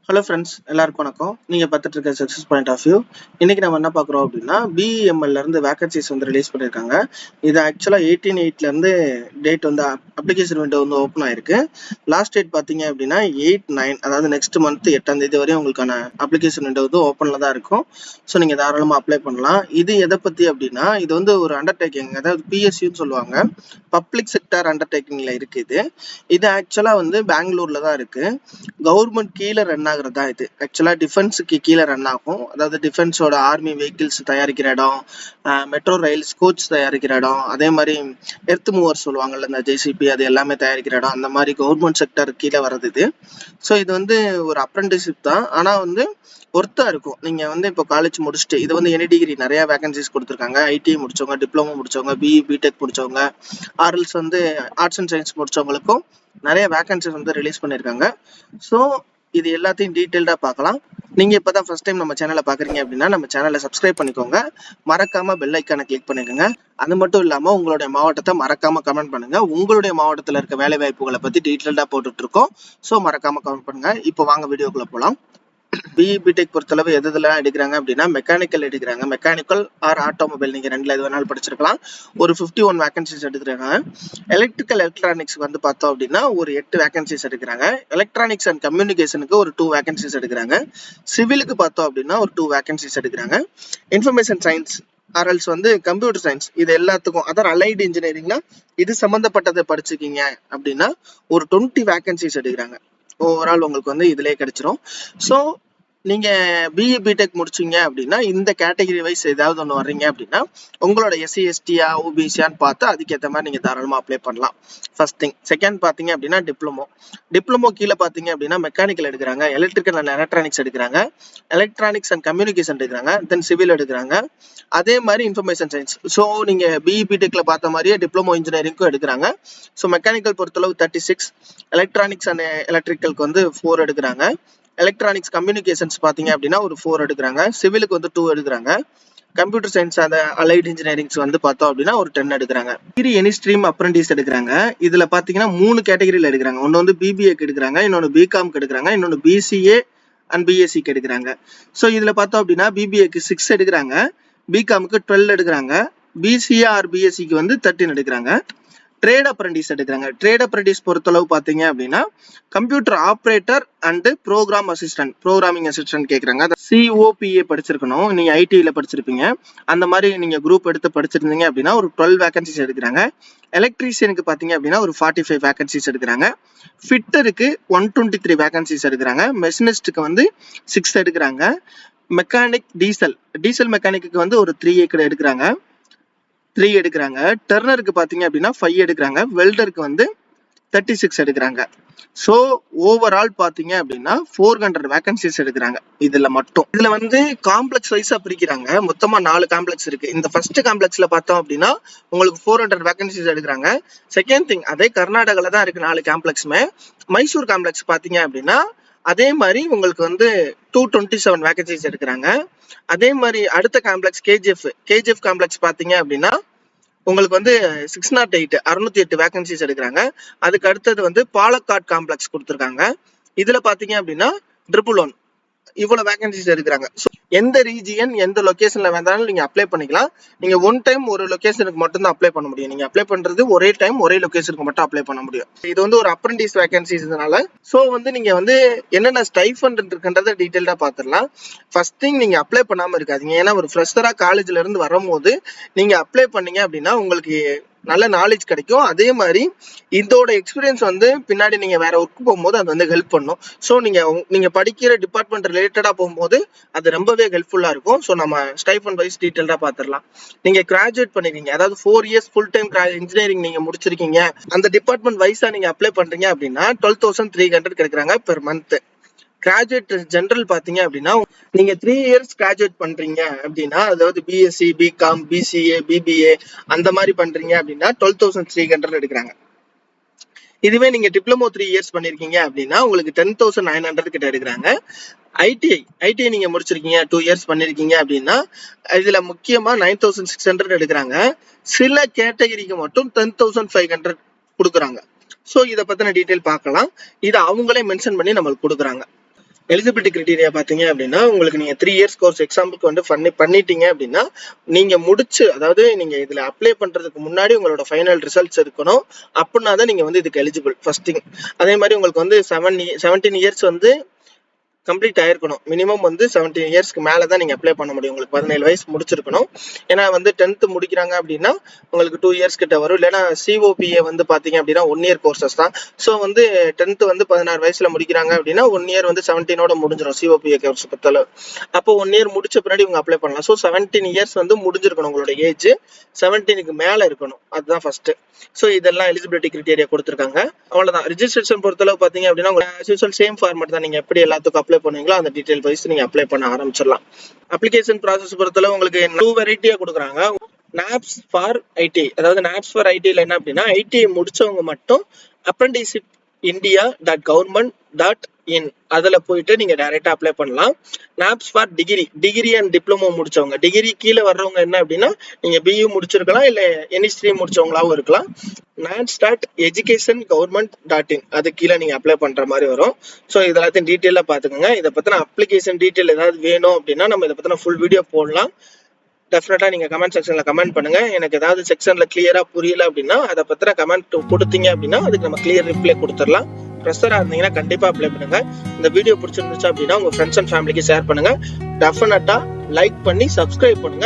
Hello friends, எல்லாருக்கும் வணக்கம். நீங்கள் பார்த்துட்டு இருக்க சக்ஸஸ் பாயிண்ட் ஆஃப் வியூ. இன்றைக்கி நம்ம என்ன பார்க்குறோம் அப்படின்னா, பிஇஎம்எல்லேருந்து வேகன்சிஸ் வந்து ரிலீஸ் பண்ணியிருக்காங்க. இது ஆக்சுவலாக 18/8 டேட் வந்து அப்ளிகேஷன் விண்டோ வந்து ஓப்பன் ஆயிருக்கு. லாஸ்ட் டேட் பார்த்தீங்க அப்படின்னா 8/9, அதாவது நெக்ஸ்ட் மந்த் 8ஆம் தேதி வரையும் உங்களுக்கான அப்ளிகேஷன் விண்டோ வந்து ஓப்பனில் தான் இருக்கும். ஸோ நீங்கள் தாராளமாக அப்ளை பண்ணலாம். இது எதை பற்றி அப்படின்னா, இது வந்து ஒரு அண்டர்டேக்கிங், அதாவது பிஎஸ்யூன்னு சொல்லுவாங்க, பப்ளிக் செக்டார் அண்டர்டேக்கிங்கில் இருக்குது. இது ஆக்சுவலாக வந்து பெங்களூரில் தான் இருக்குது. கவர்மெண்ட் கீழே ரன் ஆகுறது தான் இது. ஆக்சுவலாக டிஃபென்ஸுக்கு கீழே ரன் ஆகும். அதாவது டிஃபென்ஸோட ஆர்மி வெஹிக்கிள்ஸ் தயாரிக்கிற இடம், மெட்ரோ ரயில்ஸ் கோச் தயாரிக்கிற இடம், அதே மாதிரி எர்த் மூவர் சொல்லுவாங்கல்ல, இந்த ஜேசிபி, அது எல்லாமே தயாரிக்கிற இடம், அந்த மாதிரி கவர்மெண்ட் செக்டர் கீழே வர்றது இது. ஸோ இது வந்து ஒரு அப்ரெண்டிஸ்ஷிப் தான், ஆனால் வந்து ஒர்த்தா இருக்கும். நீங்கள் வந்து இப்போ காலேஜ் முடிச்சுட்டு, இது வந்து எனி டிகிரி நிறைய வேகன்சிஸ் கொடுத்துருக்காங்க. ஐடிஐ முடிச்சவங்க, டிப்ளமோ முடிச்சவங்க, பிஇ பிடெக் முடிச்சவங்க, ஆர்எல்ஸ் வந்து ஆர்ட்ஸ் அண்ட் சயின்ஸ் முடிச்சவங்களுக்கும் நிறைய வேகன்சிஸ் வந்து ரிலீஸ் பண்ணியிருக்காங்க. ஸோ இது எல்லாத்தையும் டீட்டெயில்டாக பார்க்கலாம். நீங்கள் இப்போ தான் ஃபர்ஸ்ட் டைம் நம்ம சேனலை பார்க்குறீங்க அப்படின்னா நம்ம சேனலை சப்ஸ்கிரைப் பண்ணிக்கோங்க. மறக்காமல் பெல் ஐக்கானை கிளிக் பண்ணிக்கோங்க. அது மட்டும் இல்லாமல் உங்களுடைய மாவட்டத்தை மறக்காமல் கமெண்ட் பண்ணுங்கள். உங்களுடைய மாவட்டத்தில் இருக்க வேலை வாய்ப்புகளை பற்றி டீட்டெயில்டாக போட்டுட்ருக்கோம். ஸோ மறக்காமல் கமெண்ட் பண்ணுங்கள். இப்போ வாங்க வீடியோக்குள்ளே போகலாம். பிஇ பிடெக் பொறுத்தளவு எதெல்லாம் எடுக்கிறாங்க அப்படின்னா, மெக்கானிக்கல் எடுக்கிறாங்க. மெக்கானிக்கல் ஆர் ஆட்டோமொபைல், நீங்கள் ரெண்டில் எது வேணாலும் படிச்சிருக்கலாம். ஒரு 51 வேகன்சிஸ் எடுக்கிறாங்க. எலக்ட்ரிக்கல் எலக்ட்ரானிக்ஸ் வந்து பார்த்தோம் அப்படின்னா ஒரு 8 வேகன்சிஸ் எடுக்கிறாங்க. எலக்ட்ரானிக்ஸ் அண்ட் கம்யூனிகேஷனுக்கு ஒரு 2 வேகன்சிஸ் எடுக்கிறாங்க. சிவிலுக்கு பார்த்தோம் அப்படின்னா ஒரு 2 வேகன்சிஸ் எடுக்கிறாங்க. இன்ஃபர்மேஷன் சயின்ஸ் ஆர்எல்ஸ் வந்து கம்ப்யூட்டர் சயின்ஸ், இது எல்லாத்துக்கும் அதர் அலைடு இன்ஜினியரிங்ல இது சம்மந்தப்பட்டதை படிச்சிருக்கீங்க அப்படின்னா ஒரு 20 வேகன்சிஸ் எடுக்கிறாங்க. ஓவரால் உங்களுக்கு வந்து இதுலேயே கிடைச்சிரும். ஸோ நீங்கள் பிஇ பிடெக் முடிச்சிங்க அப்படின்னா இந்த கேட்டகரி வைஸ் ஏதாவது ஒன்று வர்றீங்க அப்படின்னா உங்களோட எஸ்சி எஸ்டியா ஓபிசியான்னு பார்த்து அதுக்கேற்ற மாதிரி நீங்கள் தாராளமாக அப்ளை பண்ணலாம். First thing. செகண்ட் பார்த்தீங்க அப்படின்னா டிப்ளமோ கீழே பார்த்தீங்க அப்படின்னா மெக்கானிக்கல் எடுக்கிறாங்க, எலக்ட்ரிக்கல் அண்ட் எலக்ட்ரானிக்ஸ் எடுக்கிறாங்க, எலக்ட்ரானிக்ஸ் அண்ட் கம்யூனிகேஷன் எடுக்கிறாங்க, தென் சிவில் எடுக்கிறாங்க, அதே மாதிரி இன்ஃபர்மேஷன் சயின்ஸ். ஸோ நீங்கள் பிஇ பிடெக்ல பார்த்த மாதிரியே டிப்ளமோ இன்ஜினியரிங்க்கும் எடுக்கிறாங்க. ஸோ மெக்கானிக்கல் பொறுத்தளவு 36, எலக்ட்ரானிக்ஸ் அண்ட் எலக்ட்ரிக்கலுக்கு வந்து 4 எடுக்கிறாங்க, எலக்ட்ரானிக்ஸ் கம்யூனிகேஷன்ஸ் பார்த்தீங்க அப்படின்னா ஒரு 4 எடுக்கிறாங்க, சிவிலுக்கு வந்து 2 எடுக்கிறாங்க, கம்ப்யூட்டர் சயின்ஸ் அந்த அலைட் இன்ஜினியரிங்ஸ் வந்து பார்த்தோம் அப்படின்னா ஒரு 10 எடுக்கிறாங்க. டிகிரி எனி ஸ்ட்ரீம் அப்ரெண்டிஸ் எடுக்கிறாங்க. இதில் பார்த்தீங்கன்னா 3 கேட்டகரியில் எடுக்கிறாங்க. ஒன்று வந்து பிபிஏக்கு எடுக்கிறாங்க, இன்னொன்று பிகாம்க்கு எடுக்கிறாங்க, இன்னொன்று பிசிஏ அண்ட் பிஎஸ்சிக்கு எடுக்கிறாங்க. ஸோ இதில் பார்த்தோம் அப்படின்னா பிபிஏக்கு 6 எடுக்கிறாங்க, பிகாமுக்கு 12 எடுக்கிறாங்க, பிசிஏ ஆர் பிஎஸ்சிக்கு வந்து 13 எடுக்கிறாங்க. ட்ரேட் அப்ரெண்டிஸ் எடுக்கிறாங்க. ட்ரேட் அப்ரெண்டிஸ் பொறுத்தளவு பார்த்தீங்க அப்படின்னா computer operator and programming assistant கேட்குறாங்க. அதை சிஓபிஏ படிச்சிருக்கணும். நீங்கள் ஐடியில் படிச்சிருப்பீங்க. அந்த மாதிரி நீங்கள் குரூப் எடுத்து படிச்சிருந்தீங்க அப்படின்னா ஒரு 12 வேகன்சிஸ் எடுக்கிறாங்க. எலக்ட்ரீஷியனுக்கு பார்த்தீங்க அப்படின்னா ஒரு 45 வேகன்சிஸ் எடுக்கிறாங்க. ஃபிட்டருக்கு 123 வேகன்சிஸ் எடுக்கிறாங்க. மெஷினிஸ்ட்டுக்கு வந்து 6 எடுக்கிறாங்க. மெக்கானிக் டீசல் மெக்கானிக்கு வந்து ஒரு 3 எடுக்கிறாங்க. டர்னருக்கு பார்த்தீங்க அப்படின்னா 5 எடுக்கிறாங்க. வெல்டருக்கு வந்து 36 எடுக்கிறாங்க. ஸோ ஓவரால் பார்த்தீங்க அப்படின்னா 400 வேகன்சிஸ் எடுக்கிறாங்க. இதில் வந்து காம்ப்ளெக்ஸ் வைஸாக பிரிக்கிறாங்க. மொத்தமாக 4 காம்ப்ளெக்ஸ் இருக்கு. இந்த ஃபர்ஸ்ட் காம்ப்ளெக்ஸ்ல பார்த்தோம் அப்படின்னா உங்களுக்கு 400 வேகன்சிஸ் எடுக்கிறாங்க. செகண்ட் திங், அதே கர்நாடகாவில் தான் இருக்கு 4 காம்ப்ளெக்ஸுமே. மைசூர் காம்ப்ளெக்ஸ் பார்த்தீங்க அப்படின்னா அதே மாதிரி உங்களுக்கு வந்து 227 வேகன்சிஸ் எடுக்கிறாங்க. அதே மாதிரி அடுத்த காம்ப்ளெக்ஸ் கேஜிஎஃப் காம்ப்ளெக்ஸ் பார்த்தீங்க அப்படின்னா உங்களுக்கு வந்து 608 வேகன்சிஸ் எடுக்கிறாங்க. அதுக்கு அடுத்தது வந்து பாலக்காட் காம்ப்ளெக்ஸ் கொடுத்துருக்காங்க. இதுல பாத்தீங்க அப்படின்னா 111 இவ்வளவு வேகன்சிஸ் எடுக்கிறாங்க. எந்த ரீஜியன் எந்த லொகேஷன்ல வேணாலும் நீங்க அப்ளை பண்ணிக்கலாம். நீங்க ஒன் டைம் ஒரு லொகேஷனுக்கு மட்டும் தான் அப்ளை பண்ண முடியும். நீங்க அப்ளை பண்றது ஒரே டைம் ஒரே லொகேஷனுக்கு மட்டும் அப்ளை பண்ண முடியும். இது வந்து ஒரு அப்ரெண்டிஸ் வேகன்சிஸ்னால ஸோ வந்து நீங்க வந்து என்னென்ன ஸ்டைஃபண்ட் இருக்குன்றத டீட்டெயில்டா பாத்துடலாம். ஃபர்ஸ்ட் திங், நீங்க அப்ளை பண்ணாம இருக்காதீங்க. ஏன்னா ஒரு ஃப்ரெஷரா காலேஜ்ல இருந்து வரும்போது நீங்க அப்ளை பண்ணீங்க அப்படின்னா உங்களுக்கு நல்ல நாலேஜ் கிடைக்கும். அதே மாதிரி இதோட எக்ஸ்பீரியன்ஸ் வந்து பின்னாடி நீங்க வேற ஒர்க் போகும்போது அது வந்து ஹெல்ப் பண்ணும். ஸோ நீங்க படிக்கிற டிபார்ட்மெண்ட் ரிலேட்டடா போகும்போது அது ரொம்பவே ஹெல்ப்ஃபுல்லா இருக்கும். ஸோ நம்ம ஸ்டைஃபண்ட் வைஸ் டீட்டெயில்டா பாத்துடலாம். நீங்க கிராஜுவேட் பண்ணிருக்கீங்க, அதாவது 4 இயர்ஸ் ஃபுல் டைம் இன்ஜினியரிங் நீங்க முடிச்சிருக்கீங்க, அந்த டிபார்ட்மெண்ட் வைஸா நீங்க அப்ளை பண்றீங்க அப்படின்னா 12,300 கிடைக்கிறாங்க பெர் மந்த். கிராஜுவேட் ஜெனரல் பாத்தீங்க அப்படின்னா நீங்க 3 இயர்ஸ் கிராஜுவேட் பண்றீங்க அப்படின்னா, அதாவது பிஎஸ்சி, பிகாம், பிசிஏ, பிபிஏ அந்த மாதிரி பண்றீங்க அப்படின்னா 12,300 எடுக்கிறாங்க. இதுவே நீங்க டிப்ளமோ 3 இயர்ஸ் பண்ணிருக்கீங்க அப்படின்னா உங்களுக்கு 10,900 கிட்ட எடுக்கிறாங்க. ஐடிஐ நீங்க முடிச்சிருக்கீங்க, 2 இயர்ஸ் பண்ணிருக்கீங்க அப்படின்னா இதுல முக்கியமா 9,600 எடுக்கிறாங்க. சில கேட்டகரிக்கு மட்டும் 10,500 கொடுக்குறாங்க. ஸோ இதை பத்தின டீட்டெயில் பார்க்கலாம். இதை அவங்களே மென்ஷன் பண்ணி நம்மளுக்கு கொடுக்குறாங்க. எலிஜிபிலிட்டி கிரைட்டீரியா பாத்தீங்க அப்படின்னா உங்களுக்கு நீங்க 3 இயர்ஸ் கோர்ஸ் எக்ஸாம்பிளுக்கு வந்து பண்ணிட்டீங்க அப்படின்னா நீங்க முடிச்சு, அதாவது நீங்க இதுல அப்ளை பண்றதுக்கு முன்னாடி உங்களோட ஃபைனல் ரிசல்ட்ஸ் இருக்கணும். அப்படின்னா தான் நீங்க வந்து இதுக்கு எலிஜிபிள் ஃபர்ஸ்ட் திங். அதே மாதிரி உங்களுக்கு வந்து 17 இயர்ஸ் வந்து கம்ப்ளீட் ஆயிருக்கணும். மினிமம் வந்து 17 இயர்ஸ்க்கு மேல தான் நீங்க அப்ளை பண்ண முடியும். உங்களுக்கு 17 வயசு முடிச்சிருக்கணும். ஏன்னா வந்து 10th முடிக்கிறாங்க அப்படின்னா உங்களுக்கு 2 இயர்ஸ் கிட்ட வரும். இல்லைன்னா COPA வந்து பாத்தீங்க அப்படின்னா 1 இயர் கோர்சஸ் தான். ஸோ வந்து 10th வந்து 16 வயசுல முடிக்கிறாங்க அப்படின்னா 1 இயர் வந்து 17ஓட முடிஞ்சிடும் COPA கோர்ஸ் பொறுத்தளவு. அப்போ 1 இயர் முடிச்ச பின்னாடி இவங்க அப்ளை பண்ணலாம். ஸோ 17 இயர்ஸ் வந்து முடிஞ்சிருக்கணும். உங்களோட ஏஜ் 17க்கு மேல இருக்கணும். அதுதான் ஃபர்ஸ்ட். ஸோ இதெல்லாம் எலிஜிபிலிட்டி கிரைட்டீரியா கொடுத்துருக்காங்க. அவ்வளவுதான். ரிஜிஸ்ட்ரேஷன் பொறுத்தளவு பாத்தீங்க அப்படின்னா சேம் ஃபார்மேட் தான். நீங்க எப்படி எல்லாத்துக்கும் அப்ளை பண்ணுவீங்களோ அந்த டீடைல் வைஸ் நீங்க அப்ளை பண்ண ஆரம்பிச்சிடலாம். அப்ளிகேஷன் ப்ராசஸ் பொறுத்தளவு உங்களுக்கு 2 வெரைட்டியா கொடுக்குறாங்க. NAPS ஃபார் IT, அதாவது NAPS ஃபார் ITல என்ன அப்படின்னா ITஐ முடிச்சவங்க மட்டும் apprenticeship india.government.in அதுல போயிட்டு நீங்க டைரக்டா அப்ளை பண்ணலாம். NAPS for degree and diploma முடிச்சவங்க, டிகிரி கீழே வர்றவங்க என்ன அப்படின்னா நீங்க BU முடிச்சிருக்கலாம், இல்ல எனி ஸ்ட்ரீம் முடிச்சவங்களாவும் இருக்கலாம். nats.educationgovernment.in அது கீழே நீங்க அப்ளை பண்ற மாதிரி வரும். ஸோ இதெல்லாத்தையும் டீட்டெயிலா பாத்துக்கோங்க. இதை பத்தின அப்ளிகேஷன் டீட்டெயில் ஏதாவது வேணும் அப்படின்னா நம்ம இதை பத்தின ஃபுல் வீடியோ போடலாம். டெஃபினட்டா நீங்க கமெண்ட் செக்ஷன்ல கமெண்ட் பண்ணுங்க. எனக்கு ஏதாவது செக்ஷன்ல கிளியரா புரியல அப்படின்னா அதை பத்தின கமெண்ட் கொடுத்தீங்க அப்படின்னா அதுக்கு நம்ம கிளியர் ரிப்ளை கொடுத்துடலாம். ஃப்ரெஷரா இருந்தீங்கன்னா கண்டிப்பா அப்ளை பண்ணுங்க. இந்த வீடியோ பிடிச்சிருந்துச்சு அப்படின்னா உங்க ஃப்ரெண்ட்ஸ் அண்ட் ஃபேமிலிக்கு ஷேர் பண்ணுங்க. டெஃபினட்டா லைக் பண்ணி சப்ஸ்கிரைப் பண்ணுங்க.